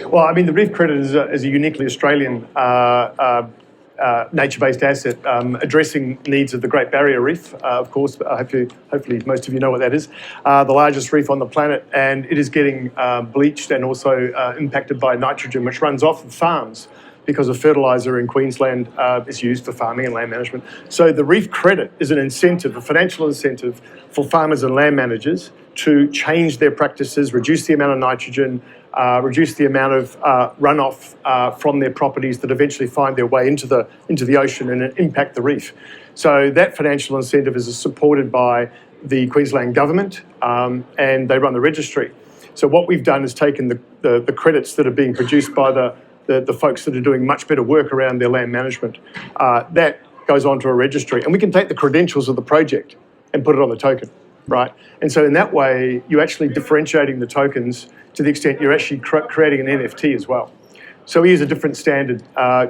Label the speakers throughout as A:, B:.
A: Well, I mean, the reef credit is a uniquely Australian nature-based asset addressing needs of the Great Barrier Reef, of course. Hopefully most of you know what that is. The largest reef on the planet, and it is getting bleached and also impacted by nitrogen, which runs off of farms because of fertiliser in Queensland is used for farming and land management. So the reef credit is an incentive, a financial incentive for farmers and land managers to change their practices, reduce the amount of nitrogen, reduce the amount of runoff from their properties that eventually find their way into the ocean and impact the reef. So that financial incentive is supported by the Queensland government, and they run the registry. So what we've done is taken the credits that are being produced by the folks that are doing much better work around their land management. That goes onto a registry, and we can take the credentials of the project and put it on the token, right? And so in that way, you're actually differentiating the tokens to the extent you're actually creating an NFT as well. So we use a different standard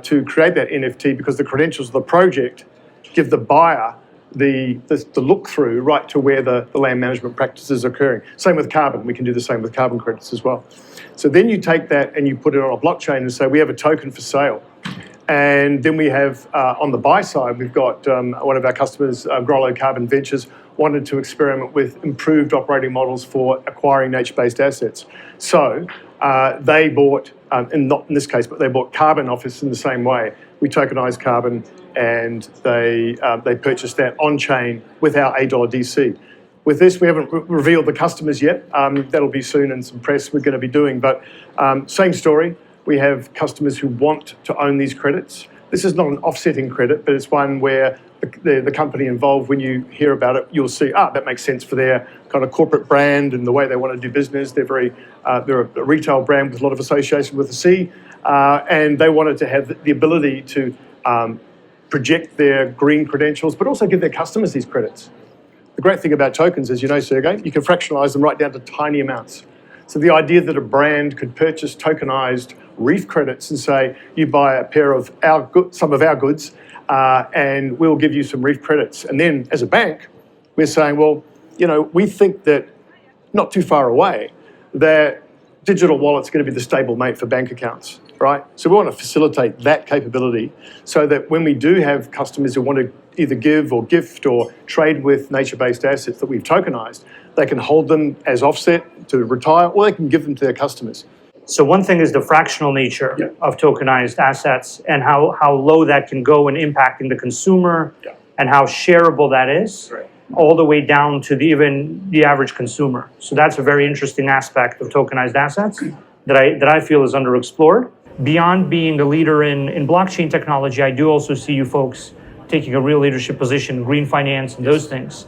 A: to create that NFT because the credentials of the project give the buyer the look-through right to where the land management practices are occurring. Same with carbon. We can do the same with carbon credits as well. So then you take that and you put it on a blockchain and say, we have a token for sale. And then we have, on the buy side, we've got one of our customers, Grollo Carbon Ventures, wanted to experiment with improved operating models for acquiring nature-based assets. So they bought, and not in this case, but they bought Carbon Office in the same way. We tokenized carbon, and they purchased that on-chain with our $8 With this, we haven't revealed the customers yet. That'll be soon in some press we're going to be doing. But same story. We have customers who want to own these credits. This is not an offsetting credit, but it's one where the company involved, when you hear about it, you'll see, that makes sense for their kind of corporate brand and the way they want to do business. They're a retail brand with a lot of association with the sea, and they wanted to have the ability to project their green credentials, but also give their customers these credits. The great thing about tokens, as you know, Sergey, you can fractionalize them right down to tiny amounts. So the idea that a brand could purchase tokenized reef credits and say, you buy a pair of some of our goods, and we'll give you some reef credits. And then as a bank, we're saying, well, we think that not too far away, that digital wallet's going to be the stable mate for bank accounts, right? So we want to facilitate that capability so that when we do have customers who want to either give or gift or trade with nature-based assets that we've tokenized, they can hold them as offset to retire, or they can give them to their customers.
B: So one thing is the fractional nature of tokenized assets and how low that can go in impacting the consumer and how shareable that is, all the way down to even the average consumer. So that's a very interesting aspect of tokenized assets that I feel is underexplored. Beyond being a leader in blockchain technology, I do also see you folks taking a real leadership position in green finance and those things.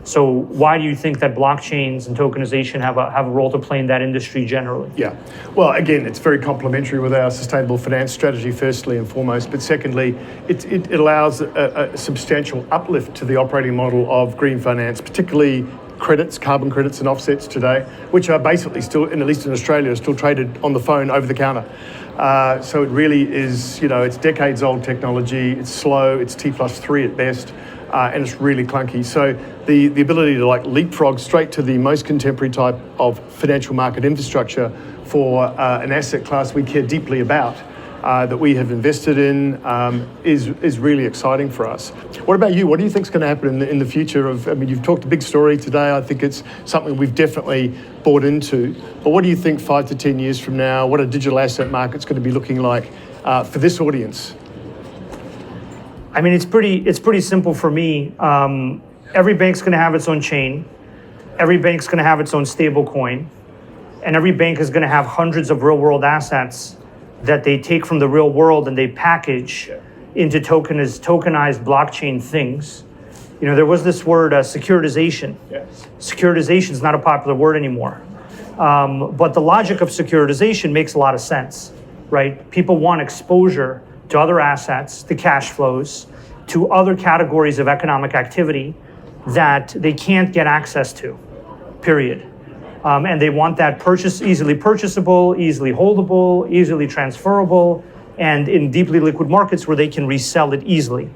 B: So why do you think that blockchains and tokenization have a role to play in that industry generally?
A: Yeah, well, again, it's very complementary with our sustainable finance strategy, firstly and foremost, but secondly, it allows a substantial uplift to the operating model of green finance, particularly credits, carbon credits and offsets today, which are basically still, at least in Australia, are still traded on the phone over the counter. So it really is, it's decades old technology, it's slow, it's T+3 at best, and it's really clunky. So the ability to leapfrog straight to the most contemporary type of financial market infrastructure for an asset class we care deeply about, that we have invested in, is really exciting for us. What about you? What do you think is going to happen in the future you've talked a big story today. I think it's something we've definitely bought into. But what do you think 5 to 10 years from now, what a digital asset market's going to be looking like for this audience?
B: I mean, it's pretty simple for me. Every bank's going to have its own chain. Every bank's going to have its own stable coin. And every bank is going to have hundreds of real-world assets that they take from the real world and they package into tokenized blockchain things. There was this word, securitization. Yes. Securitization is not a popular word anymore. But the logic of securitization makes a lot of sense, right? People want exposure to other assets, to cash flows, to other categories of economic activity that they can't get access to, period. And they want that easily purchasable, easily holdable, easily transferable, and in deeply liquid markets where they can resell it easily.